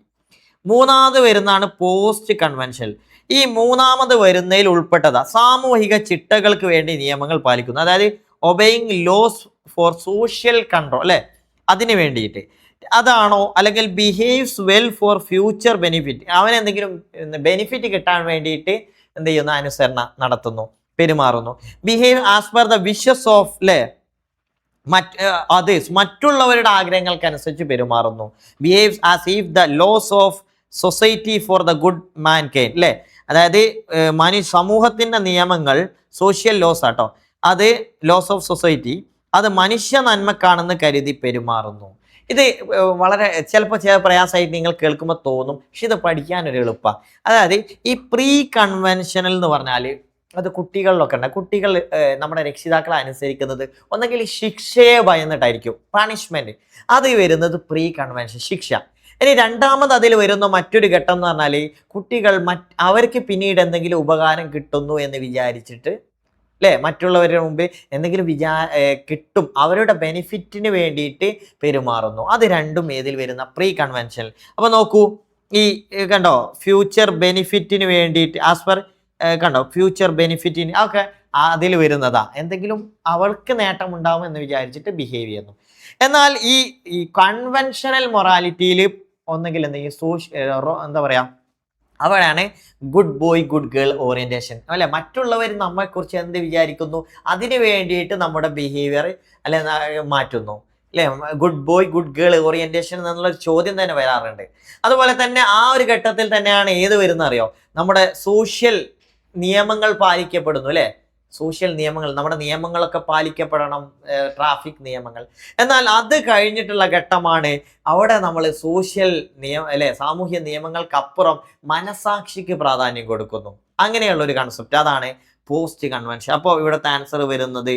മൂന്നാമത് വരുന്നതാണ് പോസ്റ്റ് കൺവെൻഷണൽ. ഈ മൂന്നാമത് വരുന്നതിൽ ഉൾപ്പെട്ടതാ സാമൂഹിക ചിട്ടകൾക്ക് വേണ്ടി നിയമങ്ങൾ പാലിക്കുന്നു. അതായത് obeying laws for social control, അല്ലെ, അതിന് വേണ്ടിയിട്ട് അതാണോ? അല്ലെങ്കിൽ behaves well for future benefit, അവൻ എന്തെങ്കിലും ബെനിഫിറ്റ് കിട്ടാൻ വേണ്ടിയിട്ട് എന്ത് ചെയ്യുന്നു? അനുസരണ നടത്തുന്നു, പെരുമാറുന്നു. Behave as per the wishes of, അല്ലെ, അതേഴ്സ്, മറ്റുള്ളവരുടെ ആഗ്രഹങ്ങൾക്കനുസരിച്ച് പെരുമാറുന്നു. Behaves as if the laws of society for the good mankind, അല്ലെ, അതായത് സമൂഹത്തിന്റെ നിയമങ്ങൾ, സോഷ്യൽ ലോസ് ആട്ടോ, അത് ലോസ് ഓഫ് സൊസൈറ്റി, അത് മനുഷ്യ നന്മക്കാണെന്ന് കരുതി പെരുമാറുന്നു. ഇത് വളരെ ചിലപ്പോൾ ചില പ്രയാസമായിട്ട് നിങ്ങൾ കേൾക്കുമ്പോൾ തോന്നും, പക്ഷെ ഇത് പഠിക്കാനൊരു എളുപ്പമാണ്. അതായത് ഈ പ്രീ കൺവെൻഷനൽ എന്ന് പറഞ്ഞാൽ അത് കുട്ടികളിലൊക്കെ ഉണ്ട്. കുട്ടികൾ നമ്മുടെ രക്ഷിതാക്കളെ അനുസരിക്കുന്നത് ഒന്നെങ്കിൽ ശിക്ഷയെ ഭയന്നിട്ടായിരിക്കും, പണിഷ്മെന്റ്. അത് വരുന്നത് പ്രീ കൺവെൻഷൻ, ശിക്ഷ. ഇനി രണ്ടാമത് അതിൽ വരുന്ന മറ്റൊരു ഘട്ടം എന്ന് പറഞ്ഞാൽ കുട്ടികൾ അവർക്ക് പിന്നീട് എന്തെങ്കിലും ഉപകാരം കിട്ടുന്നു എന്ന് വിചാരിച്ചിട്ട്, അല്ലേ, മറ്റുള്ളവരുടെ മുമ്പിൽ എന്തെങ്കിലും കിട്ടും, അവരുടെ ബെനിഫിറ്റിന് വേണ്ടിയിട്ട് പെരുമാറുന്നു. അത് രണ്ടും ഏതിൽ വരുന്ന? Pre conventional. അപ്പൊ നോക്കൂ, ഈ കണ്ടോ, ഫ്യൂച്ചർ ബെനിഫിറ്റിന് വേണ്ടിയിട്ട് ആസ് പെർ, കണ്ടോ, ഫ്യൂച്ചർ ബെനിഫിറ്റിന് ഒക്കെ അതിൽ വരുന്നതാ, എന്തെങ്കിലും അവർക്ക് നേട്ടം ഉണ്ടാവും എന്ന് വിചാരിച്ചിട്ട് ബിഹേവ് ചെയ്യുന്നു. എന്നാൽ ഈ കൺവെൻഷണൽ മൊറാലിറ്റിയിൽ ഒന്നെങ്കിൽ എന്തെങ്കിലും എന്താ പറയാ, അവിടെയാണ് good boy good girl orientation, അല്ലെ, മറ്റുള്ളവർ നമ്മളെക്കുറിച്ച് എന്ത് വിചാരിക്കുന്നു അതിന് വേണ്ടിയിട്ട് നമ്മുടെ ബിഹേവിയർ, അല്ലെ, മാറ്റുന്നു, അല്ലെ. Good boy good girl orientation എന്നുള്ളൊരു ചോദ്യം തന്നെ വരാറുണ്ട്. അതുപോലെ തന്നെ ആ ഒരു ഘട്ടത്തിൽ തന്നെയാണ് ഏത് വരുന്ന അറിയോ, നമ്മുടെ സോഷ്യൽ നിയമങ്ങൾ പാലിക്കപ്പെടുന്നു, അല്ലെ, സോഷ്യൽ നിയമങ്ങൾ, നമ്മുടെ നിയമങ്ങളൊക്കെ പാലിക്കപ്പെടണം, ട്രാഫിക് നിയമങ്ങൾ. എന്നാൽ അത് കഴിഞ്ഞിട്ടുള്ള ഘട്ടമാണ് അവിടെ നമ്മൾ സോഷ്യൽ അല്ലെ, സാമൂഹ്യ നിയമങ്ങൾക്കപ്പുറം മനസാക്ഷിക്ക് പ്രാധാന്യം കൊടുക്കുന്നു. അങ്ങനെയുള്ള ഒരു കൺസെപ്റ്റ്, അതാണ് പോസ്റ്റ് കൺവെൻഷൻ. അപ്പോൾ ഇവിടുത്തെ ആൻസർ വരുന്നത്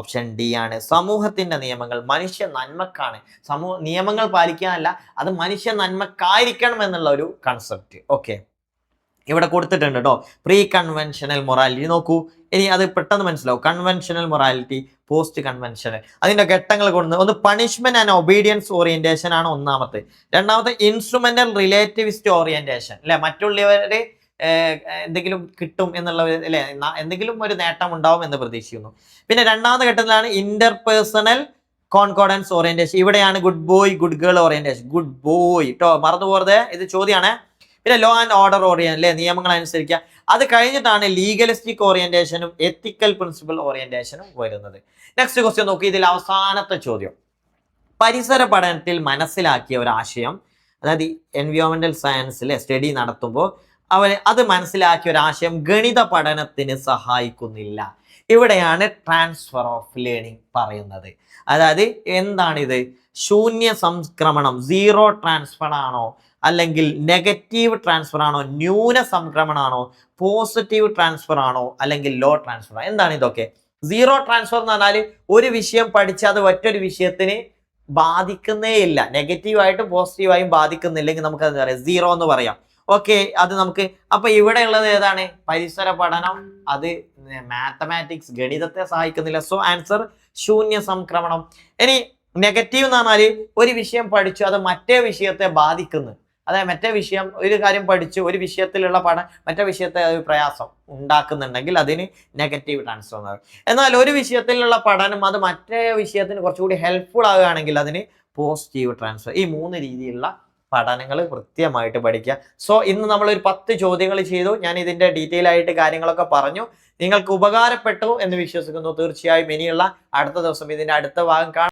ഓപ്ഷൻ ഡി ആണ്. സമൂഹത്തിന്റെ നിയമങ്ങൾ മനുഷ്യ നന്മക്കാണ്, നിയമങ്ങൾ പാലിക്കാനല്ല, അത് മനുഷ്യ നന്മക്കായിരിക്കണം എന്നുള്ള ഒരു കൺസെപ്റ്റ്. ഓക്കെ, ഇവിടെ കൊടുത്തിട്ടുണ്ട് കേട്ടോ, പ്രീ കൺവെൻഷണൽ മൊറാലിറ്റി. നോക്കൂ, ഇനി അത് പെട്ടെന്ന് മനസ്സിലാവും. കൺവെൻഷണൽ മൊറാലിറ്റി, പോസ്റ്റ് കൺവെൻഷണൽ, അതിന്റെ ഘട്ടങ്ങൾ കൊടുക്കുന്നത്, ഒന്ന് പണിഷ്മെന്റ് ആൻഡ് ഒബീഡിയൻസ് ഓറിയന്റേഷൻ ആണ് ഒന്നാമത്തെ. രണ്ടാമത്തെ ഇൻസ്ട്രുമെന്റൽ റിലേറ്റിവിസ്റ്റ് ഓറിയന്റേഷൻ, അല്ലെ, മറ്റുള്ളവരുടെ എന്തെങ്കിലും കിട്ടും എന്നുള്ള, അല്ലെ, എന്തെങ്കിലും ഒരു നേട്ടം ഉണ്ടാവും എന്ന് പ്രതീക്ഷിക്കുന്നു. പിന്നെ രണ്ടാമത്തെ ഘട്ടത്തിലാണ് ഇന്റർപേഴ്സണൽ കോൺകോർഡൻസ് ഓറിയന്റേഷൻ. ഇവിടെയാണ് good boy good girl orientation. Good boy കേട്ടോ, മറന്നു പോകരുത്, ഇത് ചോദ്യമാണ്. പിന്നെ ലോ ആൻഡ് ഓർഡർ ഓറിയൻ, അല്ലെ, നിയമങ്ങൾ അനുസരിക്കുക. അത് കഴിഞ്ഞിട്ടാണ് ലീഗലിസ്റ്റിക് ഓറിയന്റേഷനും എത്തിക്കൽ പ്രിൻസിപ്പൽ ഓറിയന്റേഷനും വരുന്നത്. നെക്സ്റ്റ് ക്വസ്റ്റ്യൻ നോക്കി, ഇതിൽ അവസാനത്തെ ചോദ്യം, പരിസര പഠനത്തിൽ മനസ്സിലാക്കിയ ഒരു ആശയം, അതായത് എൻവയോൺമെന്റൽ സയൻസിലെ സ്റ്റഡി നടത്തുമ്പോൾ അത് മനസ്സിലാക്കിയ ഒരു ആശയം ഗണിത പഠനത്തിന് സഹായിക്കുന്നില്ല. ഇവിടെയാണ് ട്രാൻസ്ഫർ ഓഫ് ലേണിംഗ് പറയുന്നത്. അതായത് എന്താണിത്? ശൂന്യ സംക്രമണം, സീറോ ട്രാൻസ്ഫർ ആണോ, അല്ലെങ്കിൽ നെഗറ്റീവ് ട്രാൻസ്ഫർ ആണോ, ന്യൂന സംക്രമണമാണോ, പോസിറ്റീവ് ട്രാൻസ്ഫർ ആണോ, അല്ലെങ്കിൽ ലോ ട്രാൻസ്ഫർ ആണോ? എന്താണ് ഇതൊക്കെ? സീറോ ട്രാൻസ്ഫർ എന്ന് പറഞ്ഞാൽ ഒരു വിഷയം പഠിച്ച് അത് മറ്റൊരു വിഷയത്തിന് ബാധിക്കുന്നേ ഇല്ല, നെഗറ്റീവായിട്ടും പോസിറ്റീവായും ബാധിക്കുന്നില്ലെങ്കിൽ നമുക്ക് എന്താ പറയാം? സീറോ എന്ന് പറയാം. ഓക്കെ, അത് നമുക്ക്, അപ്പൊ ഇവിടെ ഉള്ളത് ഏതാണ്? പരിസര പഠനം, അത് മാത്തമാറ്റിക്സ്, ഗണിതത്തെ സഹായിക്കുന്നില്ല. സോ ആൻസർ ശൂന്യ സംക്രമണം. ഇനി നെഗറ്റീവ് എന്ന് പറഞ്ഞാൽ ഒരു വിഷയം പഠിച്ചു അത് മറ്റേ വിഷയത്തെ ബാധിക്കുന്നു, അതായത് മറ്റേ വിഷയം, ഒരു കാര്യം പഠിച്ചു, ഒരു വിഷയത്തിലുള്ള മറ്റേ വിഷയത്തെ അത് പ്രയാസം ഉണ്ടാക്കുന്നുണ്ടെങ്കിൽ അതിന് നെഗറ്റീവ് ട്രാൻസ്ഫർ എന്ന് പറയും. എന്നാൽ ഒരു വിഷയത്തിലുള്ള പഠനം അത് മറ്റേ വിഷയത്തിന് കുറച്ചുകൂടി ഹെൽപ്ഫുൾ ആവുകയാണെങ്കിൽ അതിന് പോസിറ്റീവ് ട്രാൻസ്ഫർ. ഈ 3 രീതിയിലുള്ള പഠനങ്ങൾ കൃത്യമായിട്ട് പഠിക്കുക. സോ ഇന്ന് നമ്മളൊരു 10 ചോദ്യങ്ങൾ ചെയ്തു. ഞാൻ ഇതിന്റെ ഡീറ്റെയിൽ ആയിട്ട് കാര്യങ്ങളൊക്കെ പറഞ്ഞു. നിങ്ങൾക്ക് ഉപകാരപ്പെട്ടു എന്ന് വിശ്വസിക്കുന്നു. തീർച്ചയായും ഇനിയുള്ള അടുത്ത ദിവസം ഇതിന്റെ അടുത്ത ഭാഗം കാണാം.